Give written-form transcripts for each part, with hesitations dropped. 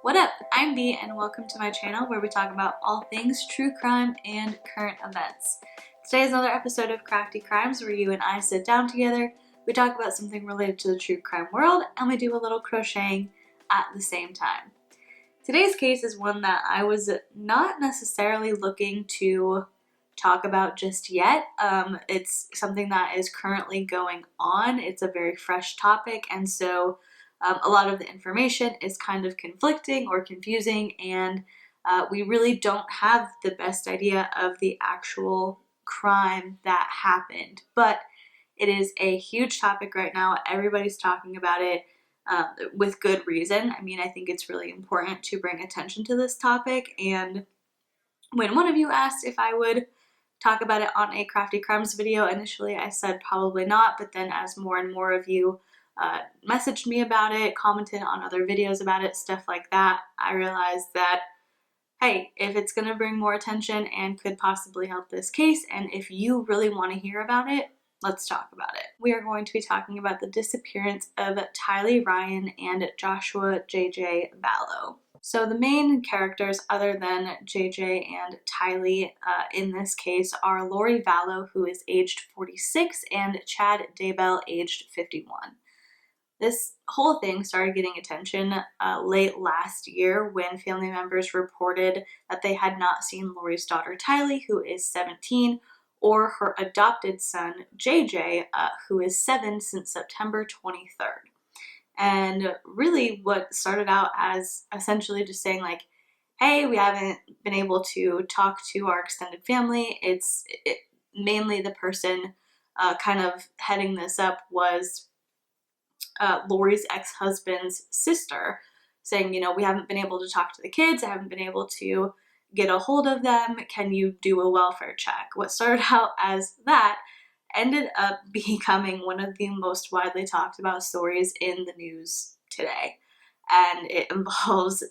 What up? I'm Bea and welcome to my channel where we talk about all things true crime and current events. Today is another episode of Crafty Crimes where you and I sit down together, we talk about something related to the true crime world, and we do a little crocheting at the same time. Today's case is one that I was not necessarily looking to talk about just yet. It's something that is currently going on. It's a very fresh topic, and so a lot of the information is kind of conflicting or confusing, and we really don't have the best idea of the actual crime that happened. But it is a huge topic right now. Everybody's talking about it with good reason. I mean, I think it's really important to bring attention to this topic, and when one of you asked if I would talk about it on a Crafty Crimes video, initially I said probably not, but then as more and more of you messaged me about it, commented on other videos about it, stuff like that, I realized that, hey, if it's going to bring more attention and could possibly help this case, and if you really want to hear about it, let's talk about it. We are going to be talking about the disappearance of Tylee Ryan and Joshua JJ Vallow. So the main characters other than JJ and Tylee in this case are Lori Vallow, who is aged 46, and Chad Daybell, aged 51. This whole thing started getting attention late last year when family members reported that they had not seen Lori's daughter Tylee, who is 17, or her adopted son JJ, who is 7, since September 23rd. And really what started out as essentially just saying like, hey, we haven't been able to talk to our extended family. Mainly the person kind of heading this up was Lori's ex-husband's sister, saying, you know, we haven't been able to talk to the kids. I haven't been able to get a hold of them. Can you do a welfare check? What started out as that ended up becoming one of the most widely talked about stories in the news today. And it involves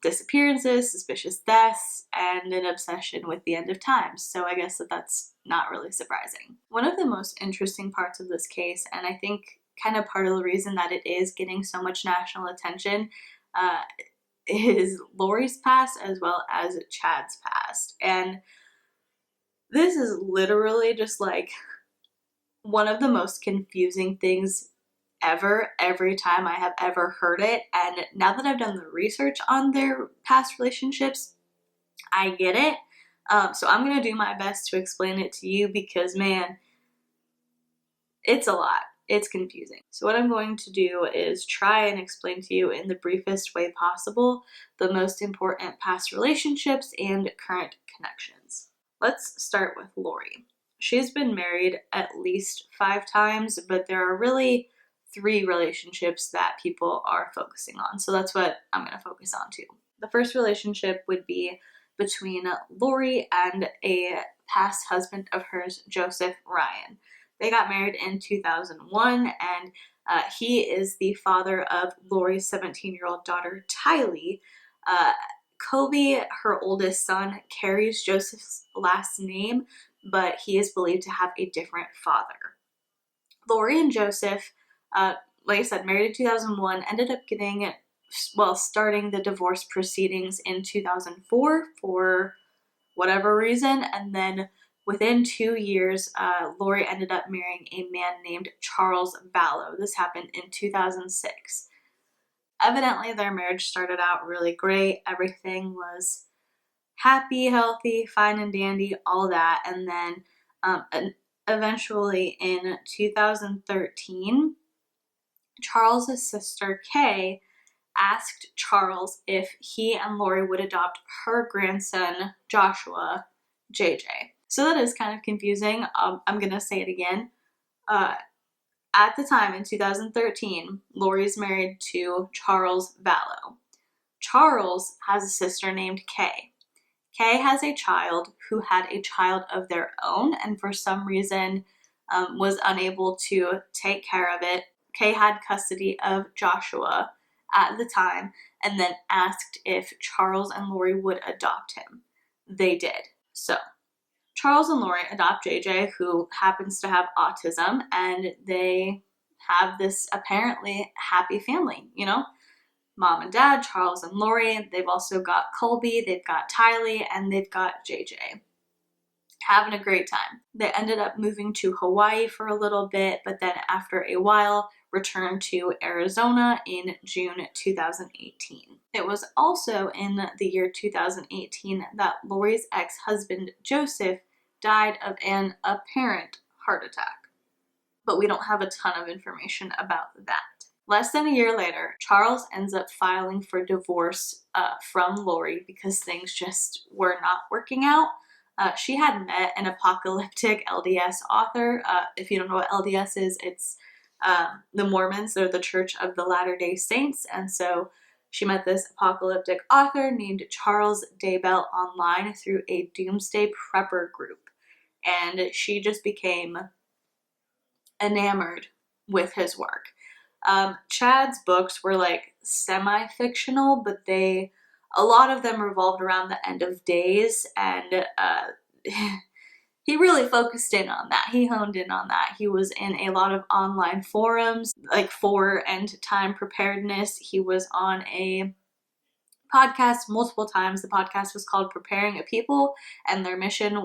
disappearances, suspicious deaths, and an obsession with the end of times. So I guess that's not really surprising. One of the most interesting parts of this case, and I think kind of part of the reason that it is getting so much national attention, is Lori's past as well as Chad's past. And this is literally just like one of the most confusing things ever, every time I have ever heard it. And now that I've done the research on their past relationships, I get it. So I'm going to do my best to explain it to you because, man, it's a lot. It's confusing. So what I'm going to do is try and explain to you in the briefest way possible the most important past relationships and current connections. Let's start with Lori. She's been married at least 5 times, but there are really 3 relationships that people are focusing on. So that's what I'm going to focus on too. The first relationship would be between Lori and a past husband of hers, Joseph Ryan. They got married in 2001, and he is the father of Lori's 17-year-old daughter, Tylee. Kobe, her oldest son, carries Joseph's last name, but he is believed to have a different father. Lori and Joseph, like I said, married in 2001, ended up starting the divorce proceedings in 2004 for whatever reason, and then within 2 years, Lori ended up marrying a man named Charles Vallow. This happened in 2006. Evidently, their marriage started out really great. Everything was happy, healthy, fine and dandy, all that. And then eventually in 2013, Charles's sister, Kay, asked Charles if he and Lori would adopt her grandson, Joshua, JJ. So that is kind of confusing. I'm going to say it again. At the time, in 2013, Lori's married to Charles Vallow. Charles has a sister named Kay. Kay has a child who had a child of their own and for some reason was unable to take care of it. Kay had custody of Joshua at the time and then asked if Charles and Lori would adopt him. They did. So Charles and Lori adopt JJ, who happens to have autism, and they have this apparently happy family, you know? mom and dad, Charles and Lori. They've also got Colby, they've got Tylee, and they've got JJ. Having a great time. They ended up moving to Hawaii for a little bit, but then after a while returned to Arizona in June 2018. It was also in the year 2018 that Lori's ex-husband Joseph died of an apparent heart attack, but we don't have a ton of information about that. Less than a year later, Charles ends up filing for divorce from Lori because things just were not working out. She had met an apocalyptic LDS author. If you don't know what LDS is, it's the Mormons. They're the Church of the Latter-day Saints. And so she met this apocalyptic author named Charles Daybell online through a doomsday prepper group. And she just became enamored with his work. Chad's books were like semi-fictional, but a lot of them revolved around the end of days, and he really focused in on that. He honed in on that. He was in a lot of online forums, like for end time preparedness. He was on a podcast multiple times. The podcast was called Preparing a People, and their mission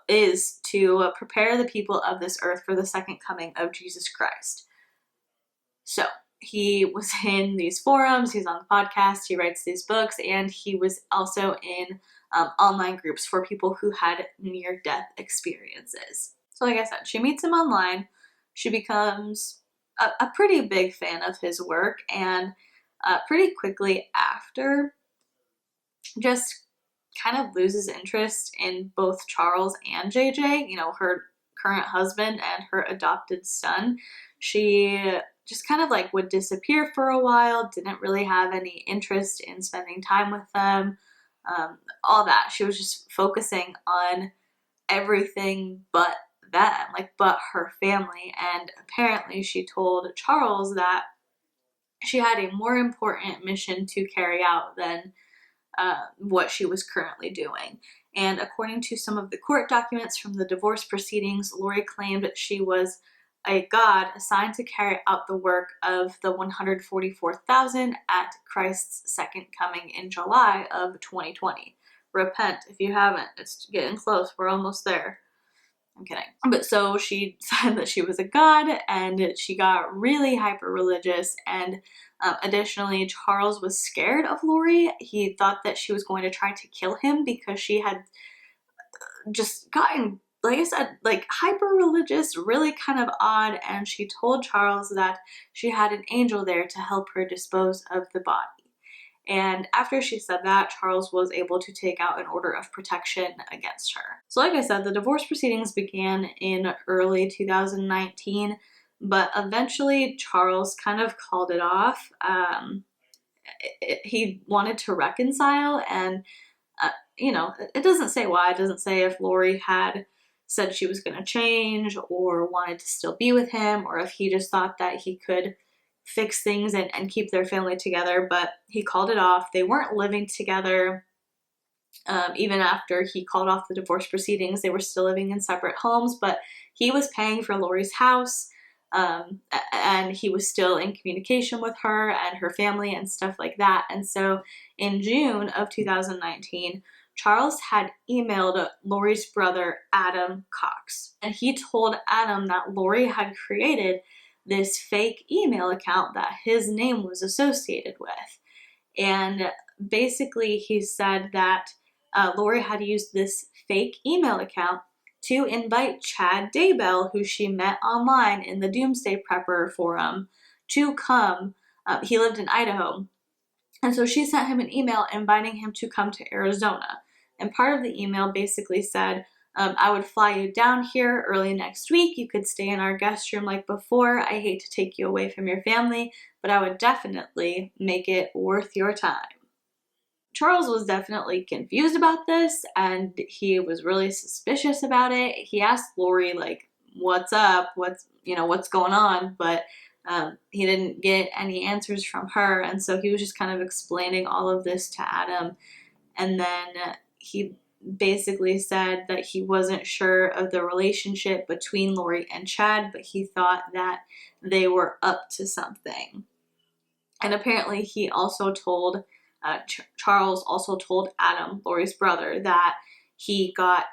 is to prepare the people of this earth for the second coming of Jesus Christ. So he was in these forums, he's on the podcast, he writes these books, and he was also in online groups for people who had near-death experiences. So like I said, she meets him online, she becomes a pretty big fan of his work, and pretty quickly after, just kind of loses interest in both Charles and JJ, her current husband and her adopted son. She just kind of like would disappear for a while, didn't really have any interest in spending time with them, all that. She was just focusing on everything but them, but her family. And apparently she told Charles that she had a more important mission to carry out than what she was currently doing. And according to some of the court documents from the divorce proceedings, Lori claimed she was a god assigned to carry out the work of the 144,000 at Christ's second coming in July of 2020. Repent if you haven't. It's getting close. We're almost there. I'm kidding. But so she said that she was a god, and she got really hyper-religious, and additionally, Charles was scared of Lori. He thought that she was going to try to kill him because she had just gotten, like I said, like hyper-religious, really kind of odd, and she told Charles that she had an angel there to help her dispose of the body. And after she said that, Charles was able to take out an order of protection against her. So like I said, the divorce proceedings began in early 2019, but eventually Charles kind of called it off. He wanted to reconcile, and it doesn't say why. It doesn't say if Lori had said she was going to change or wanted to still be with him, or if he just thought that he could fix things and keep their family together, but he called it off. They weren't living together. Even after he called off the divorce proceedings, they were still living in separate homes, but he was paying for Lori's house, and he was still in communication with her and her family and stuff like that. And so in June of 2019, Charles had emailed Lori's brother, Adam Cox, and he told Adam that Lori had created this fake email account that his name was associated with. And basically he said that Lori had used this fake email account to invite Chad Daybell, who she met online in the Doomsday Prepper forum, to come. He lived in Idaho. And so she sent him an email inviting him to come to Arizona. And part of the email basically said, I would fly you down here early next week. You could stay in our guest room like before. I hate to take you away from your family, but I would definitely make it worth your time. Charles was definitely confused about this, and he was really suspicious about it. He asked Lori, what's up? What's going on? But he didn't get any answers from her. And so he was just kind of explaining all of this to Adam. And then he basically said that he wasn't sure of the relationship between Lori and Chad, but he thought that they were up to something. And apparently he also told, Charles also told Adam, Lori's brother, that he got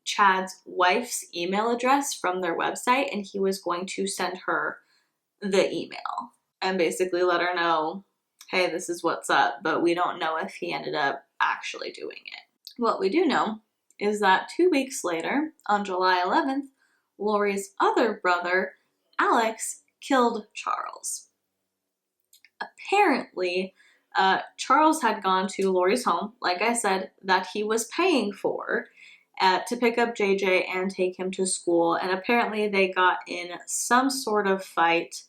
Chad's wife's email address from their website and he was going to send her the email and basically let her know, hey, this is what's up, but we don't know if he ended up actually doing it. What we do know is that 2 weeks later, on July 11th, Lori's other brother, Alex, killed Charles. Apparently, Charles had gone to Lori's home, like I said, that he was paying for, to pick up JJ and take him to school. And apparently they got in some sort of fight,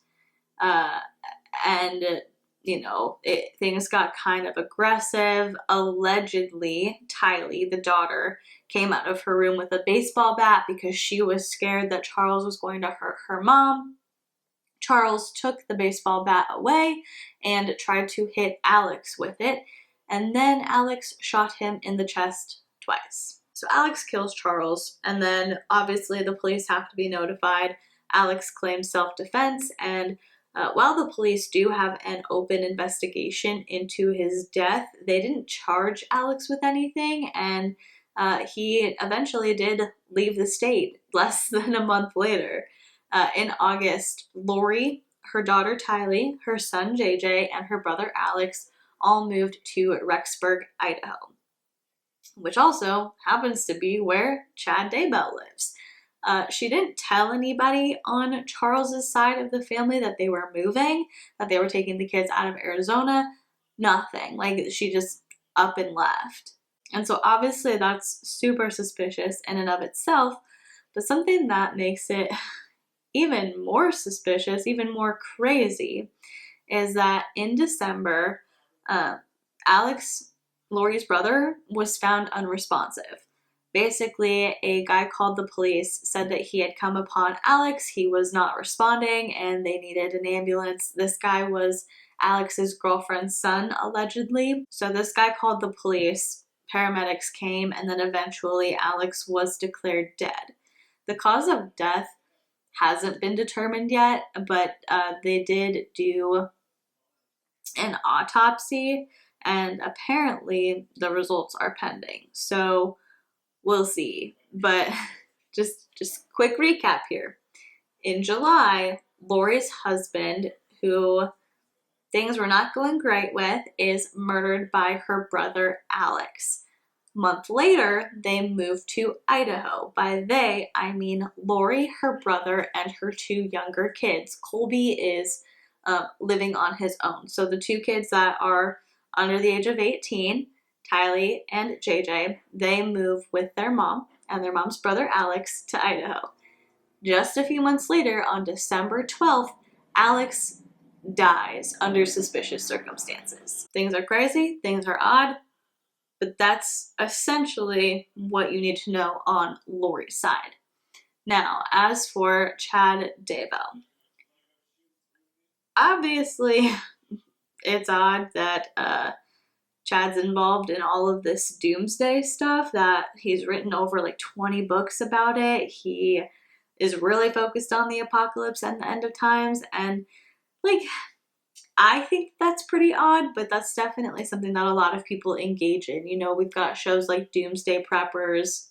and things got kind of aggressive. Allegedly, Tylee, the daughter, came out of her room with a baseball bat because she was scared that Charles was going to hurt her mom. Charles took the baseball bat away and tried to hit Alex with it, and then Alex shot him in the chest twice. So Alex kills Charles, and then obviously the police have to be notified. Alex claims self-defense, and while the police do have an open investigation into his death, they didn't charge Alex with anything, and he eventually did leave the state less than a month later. In August, Lori, her daughter Tylee, her son JJ, and her brother Alex all moved to Rexburg, Idaho, which also happens to be where Chad Daybell lives. She didn't tell anybody on Charles's side of the family that they were moving, that they were taking the kids out of Arizona. Nothing. Like, she just up and left. And so obviously that's super suspicious in and of itself, but something that makes it even more suspicious, even more crazy, is that in December, Alex, Lori's brother, was found unresponsive. Basically, a guy called the police, said that he had come upon Alex, he was not responding, and they needed an ambulance. This guy was Alex's girlfriend's son, allegedly. So this guy called the police, paramedics came, and then eventually Alex was declared dead. The cause of death hasn't been determined yet, but they did do an autopsy, and apparently the results are pending. So we'll see. But just quick recap here. In July, Lori's husband, who things were not going great with, is murdered by her brother Alex. Month later, they moved to Idaho. By they, I mean Lori, her brother, and her 2 younger kids. Colby is living on his own. So the 2 kids that are under the age of 18, Tylee and JJ, they move with their mom and their mom's brother Alex to Idaho. Just a few months later, on December 12th, Alex dies under suspicious circumstances. Things are crazy, things are odd, but that's essentially what you need to know on Lori's side. Now, as for Chad Daybell, obviously it's odd that Chad's involved in all of this doomsday stuff, that he's written over like 20 books about it. He is really focused on the apocalypse and the end of times, and like, I think that's pretty odd, but that's definitely something that a lot of people engage in. You know, we've got shows like Doomsday Preppers.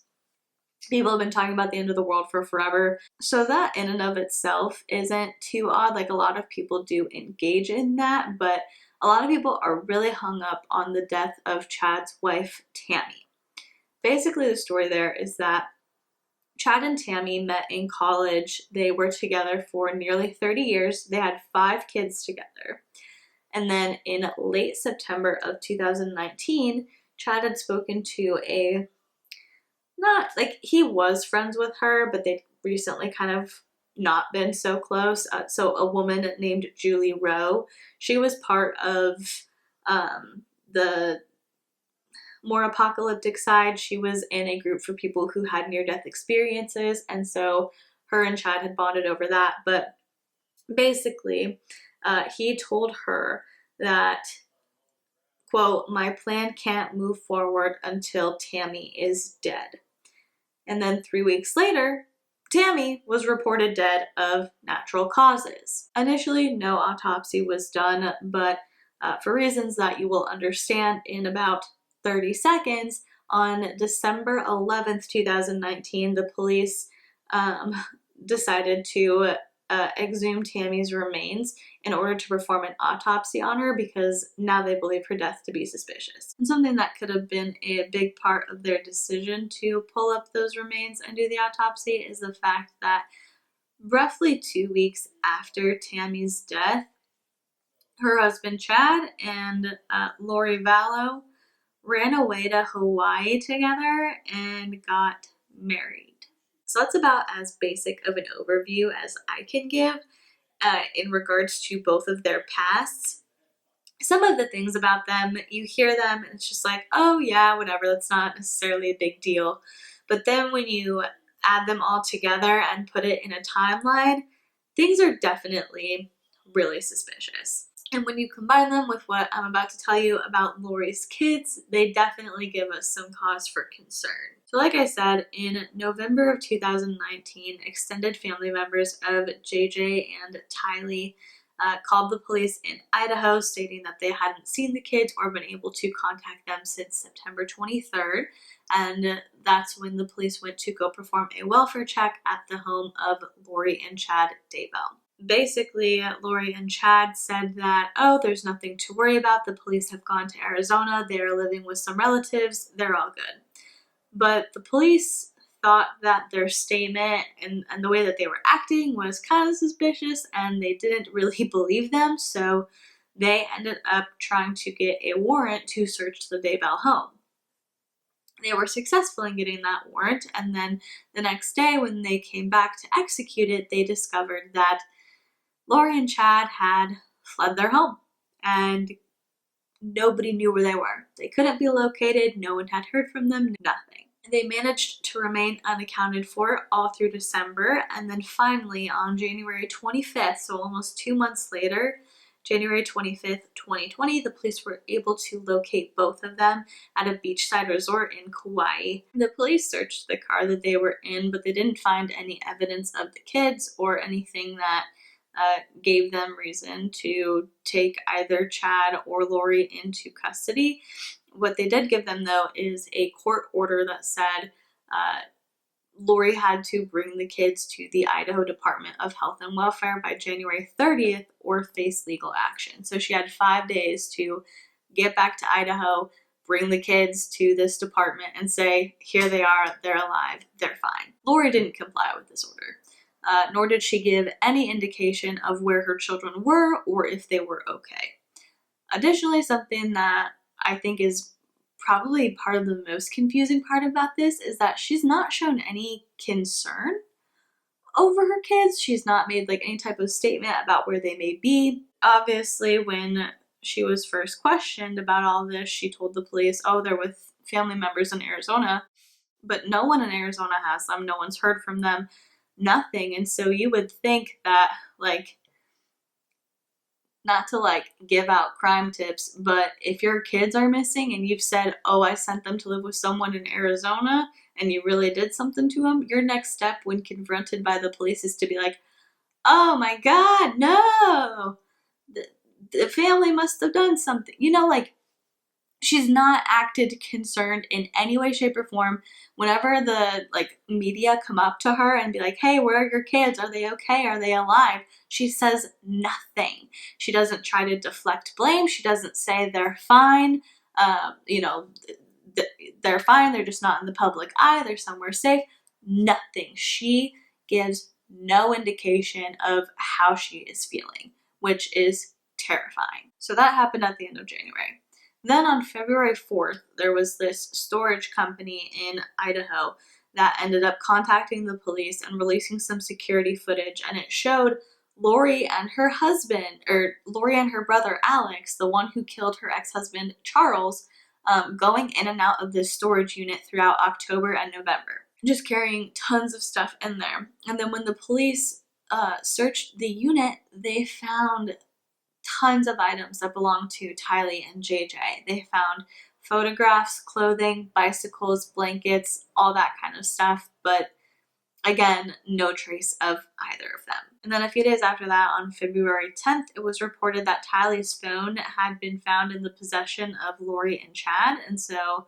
People have been talking about the end of the world for forever. So that in and of itself isn't too odd. Like, a lot of people do engage in that, but a lot of people are really hung up on the death of Chad's wife, Tammy. Basically, the story there is that Chad and Tammy met in college. They were together for nearly 30 years. They had 5 kids together. And then in late September of 2019, Chad had spoken to he was friends with her, but they'd recently kind of not been so close. So a woman named Julie Rowe, she was part of the more apocalyptic side. She was in a group for people who had near-death experiences, and so her and Chad had bonded over that. But basically, he told her that, quote, "My plan can't move forward until Tammy is dead." And then 3 weeks later, Tammy was reported dead of natural causes. Initially, no autopsy was done, but for reasons that you will understand in about 30 seconds, on December 11th, 2019, the police um, decided to exhume Tammy's remains in order to perform an autopsy on her because now they believe her death to be suspicious. And something that could have been a big part of their decision to pull up those remains and do the autopsy is the fact that roughly 2 weeks after Tammy's death, her husband Chad and Lori Vallow ran away to Hawaii together and got married. So that's about as basic of an overview as I can give in regards to both of their pasts. Some of the things about them, you hear them and it's just like, oh yeah, whatever, that's not necessarily a big deal. But then when you add them all together and put it in a timeline, things are definitely really suspicious. And when you combine them with what I'm about to tell you about Lori's kids, they definitely give us some cause for concern. So like I said, in November of 2019, extended family members of JJ and Tylee called the police in Idaho stating that they hadn't seen the kids or been able to contact them since September 23rd. And that's when the police went to go perform a welfare check at the home of Lori and Chad Daybell. Basically, Lori and Chad said that, oh, there's nothing to worry about. The police have gone to Arizona. They're living with some relatives. They're all good. But the police thought that their statement and the way that they were acting was kind of suspicious and they didn't really believe them. So they ended up trying to get a warrant to search the Daybell home. They were successful in getting that warrant, and then the next day when they came back to execute it, they discovered that Lori and Chad had fled their home and nobody knew where they were. They couldn't be located, no one had heard from them, nothing. They managed to remain unaccounted for all through December, and then finally on January 25th, so almost 2 months later, January 25th, 2020, the police were able to locate both of them at a beachside resort in Kauai. The police searched the car that they were in, but they didn't find any evidence of the kids or anything that gave them reason to take either Chad or Lori into custody. What they did give them, though, is a court order that said Lori had to bring the kids to the Idaho Department of Health and Welfare by January 30th or face legal action. So she had 5 days to get back to Idaho, bring the kids to this department and say, here they are, they're alive, they're fine. Lori didn't comply with this order. Nor did she give any indication of where her children were or if they were okay. Additionally, something that I think is probably part of the most confusing part about this is that she's not shown any concern over her kids. She's not made like any type of statement about where they may be. Obviously, when she was first questioned about all this, she told the police, oh, they're with family members in Arizona, but no one in Arizona has them. No one's heard from them, nothing. And so you would think that, like, not to like give out crime tips, but if your kids are missing and you've said, oh, I sent them to live with someone in Arizona and you really did something to them, your next step when confronted by the police is to be like, oh my God, no, the family must have done something. You know, like, she's not acted concerned in any way, shape, or form. Whenever the like media come up to her and be like, hey, where are your kids? Are they okay? Are they alive? She says nothing. She doesn't try to deflect blame. She doesn't say they're fine. They're fine. They're just not in the public eye. They're somewhere safe. Nothing. She gives no indication of how she is feeling, which is terrifying. So that happened at the end of January. Then on February 4th, there was this storage company in Idaho that ended up contacting the police and releasing some security footage, and it showed Lori and her husband, or Lori and her brother Alex, the one who killed her ex-husband Charles, going in and out of this storage unit throughout October and November, just carrying tons of stuff in there. And then when the police searched the unit, they found tons of items that belonged to Tylee and JJ. They found photographs, clothing, bicycles, blankets, all that kind of stuff. But Again, no trace of either of them. And then a few days after that, on February 10th, it was reported that Tylee's phone had been found in the possession of Lori and Chad. And so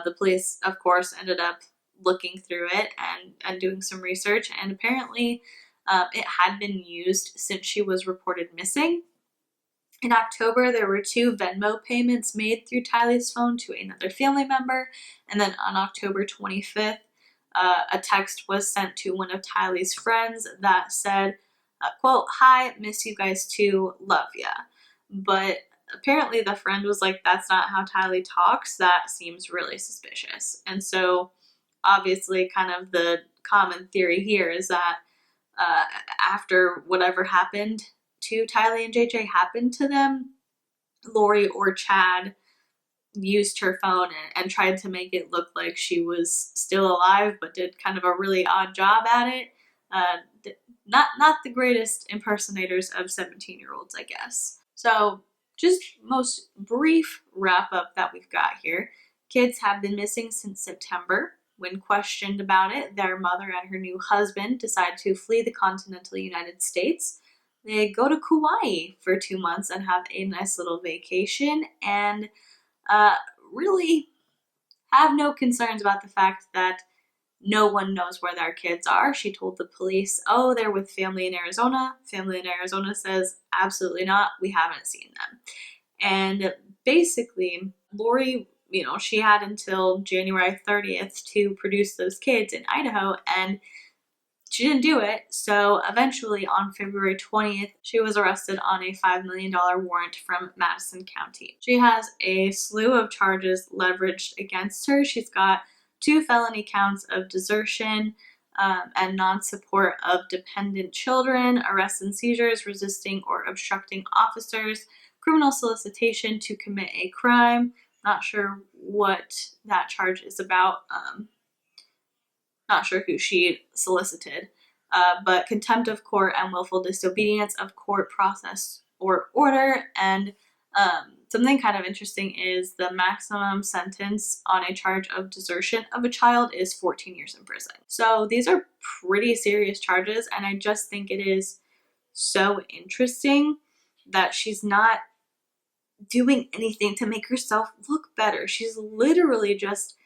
the police, of course, ended up looking through it and doing some research. And apparently it had been used since she was reported missing. In October, there were 2 Venmo payments made through Tylee's phone to another family member. And then on October 25th, a text was sent to one of Tylee's friends that said, quote, "Hi, miss you guys too, love ya." But apparently the friend was like, "That's not how Tylee talks. That seems really suspicious." And so obviously kind of the common theory here is that after whatever happened to Tylee and JJ happened to them, Lori or Chad used her phone and tried to make it look like she was still alive, but did kind of a really odd job at it. Not the greatest impersonators of 17-year-olds, I guess. So just most brief wrap up that we've got here. Kids have been missing since September. When questioned about it, their mother and her new husband decide to flee the continental United States. They go to Kauai for 2 months and have a nice little vacation, and really have no concerns about the fact that no one knows where their kids are. She told the police, "Oh, they're with family in Arizona." Family in Arizona says, "Absolutely not. We haven't seen them." And basically, Lori, she had until January 30th to produce those kids in Idaho, and she didn't do it. So eventually on February 20th, she was arrested on a $5 million warrant from Madison County. She has a slew of charges leveraged against her. She's got 2 felony counts of desertion and non-support of dependent children, arrests and seizures, resisting or obstructing officers, criminal solicitation to commit a crime. Not sure what that charge is about. Not sure who she solicited, but contempt of court and willful disobedience of court process or order. And something kind of interesting is the maximum sentence on a charge of desertion of a child is 14 years in prison. So these are pretty serious charges, and I just think it is so interesting that she's not doing anything to make herself look better. She's literally just,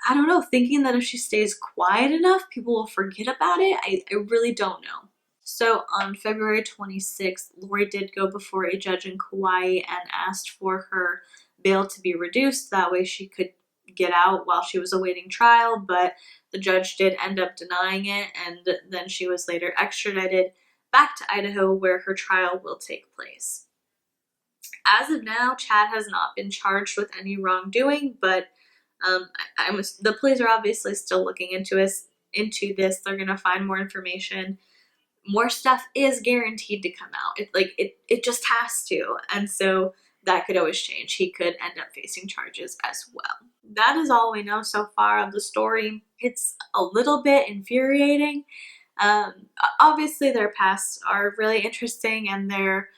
I don't know, thinking that if she stays quiet enough, people will forget about it. I really don't know. So on February 26th, Lori did go before a judge in Kauai and asked for her bail to be reduced. That way she could get out while she was awaiting trial, but the judge did end up denying it, and then she was later extradited back to Idaho where her trial will take place. As of now, Chad has not been charged with any wrongdoing, but the police are obviously still looking into this. They're gonna find more information. More stuff is guaranteed to come out. It just has to, and so that could always change. He could end up facing charges as well. That is all we know so far of the story. It's a little bit infuriating. Obviously, their pasts are really interesting, and their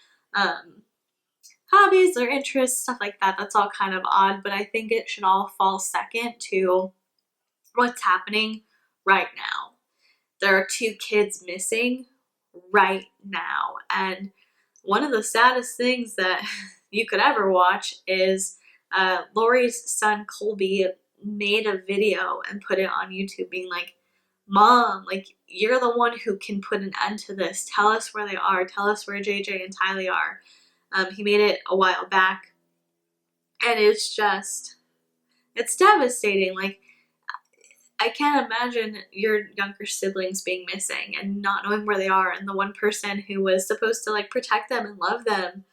hobbies, their interests, stuff like that. That's all kind of odd, but I think it should all fall second to what's happening right now. There are 2 kids missing right now, and one of the saddest things that you could ever watch is Lori's son Colby made a video and put it on YouTube being like, "Mom, like, you're the one who can put an end to this. Tell us where they are. Tell us where JJ and Tylee are." He made it a while back, and it's devastating. Like, I can't imagine your younger siblings being missing and not knowing where they are, and the one person who was supposed to like protect them and love them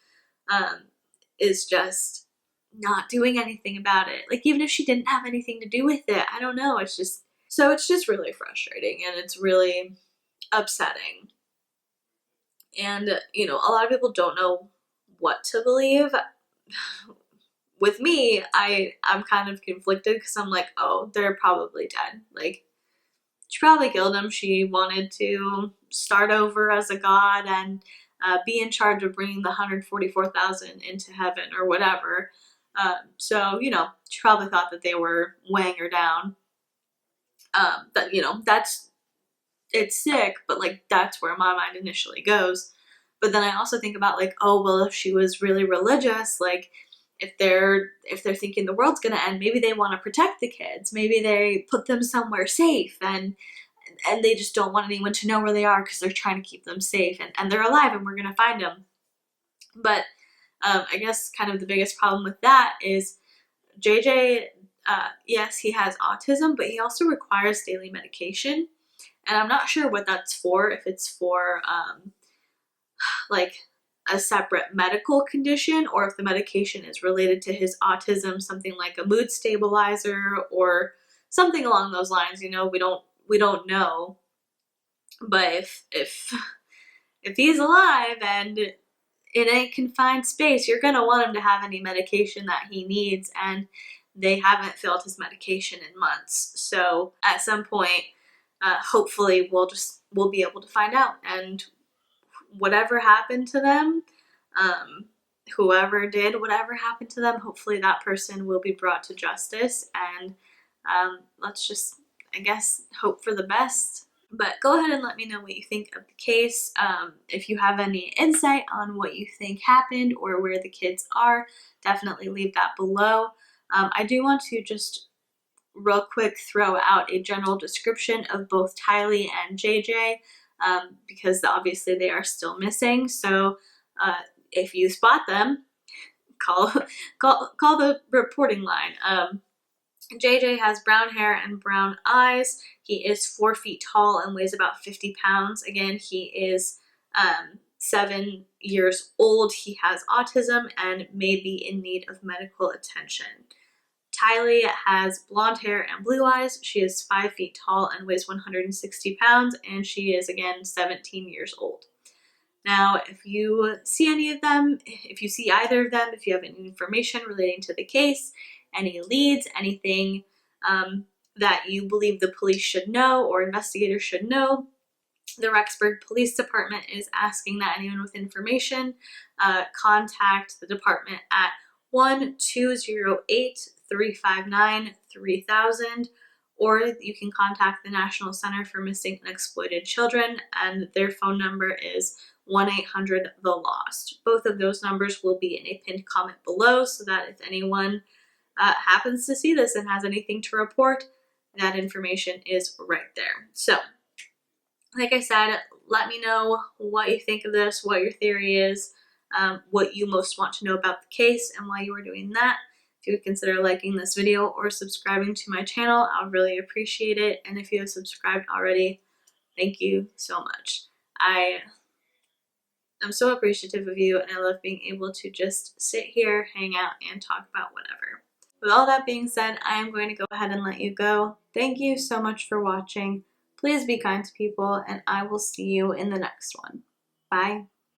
is just not doing anything about it. Like, even if she didn't have anything to do with it, I don't know. It's just really frustrating, and it's really upsetting. And a lot of people don't know what to believe. With me, I'm kind of conflicted because I'm like, oh, they're probably dead. Like, she probably killed him. She wanted to start over as a god and be in charge of bringing the 144,000 into heaven or whatever. So, she probably thought that they were weighing her down. That's it's sick, but like that's where my mind initially goes. But then I also think about like, oh well, if she was really religious, like if they're thinking the world's gonna end, maybe they want to protect the kids. Maybe they put them somewhere safe, and they just don't want anyone to know where they are because they're trying to keep them safe, and they're alive and we're gonna find them. But I guess kind of the biggest problem with that is JJ, yes, he has autism, but he also requires daily medication. And I'm not sure what that's for, if it's for like a separate medical condition or if the medication is related to his autism, something like a mood stabilizer or something along those lines. You know, we don't know. But if he's alive and in a confined space, you're going to want him to have any medication that he needs, and they haven't filled his medication in months. So at some point, hopefully we'll be able to find out, and whatever happened to them, whoever did whatever happened to them, hopefully that person will be brought to justice, and let's just, I guess, hope for the best. But go ahead and let me know what you think of the case. If you have any insight on what you think happened or where the kids are, definitely leave that below. I do want to just real quick throw out a general description of both Tylee and JJ, because obviously they are still missing. So if you spot them, call the reporting line. JJ has brown hair and brown eyes. He is 4 feet tall and weighs about 50 pounds. Again, he is 7 years old. He has autism and may be in need of medical attention. Tylee has blonde hair and blue eyes. She is 5 feet tall and weighs 160 pounds, and she is, again, 17 years old. Now, if you see any of them, if you see either of them, if you have any information relating to the case, any leads, anything that you believe the police should know or investigators should know, the Rexburg Police Department is asking that anyone with information contact the department at 1-208-359-3000, or you can contact the National Center for Missing and Exploited Children, and their phone number is 1-800-THE-LOST. Both of those numbers will be in a pinned comment below, so that if anyone happens to see this and has anything to report, that information is right there. So, like I said, let me know what you think of this, what your theory is, what you most want to know about the case, and while you are doing that, if you would consider liking this video or subscribing to my channel, I would really appreciate it. And if you have subscribed already, thank you so much. I'm so appreciative of you, and I love being able to just sit here, hang out, and talk about whatever. With all that being said, I am going to go ahead and let you go. Thank you so much for watching. Please be kind to people, and I will see you in the next one. Bye.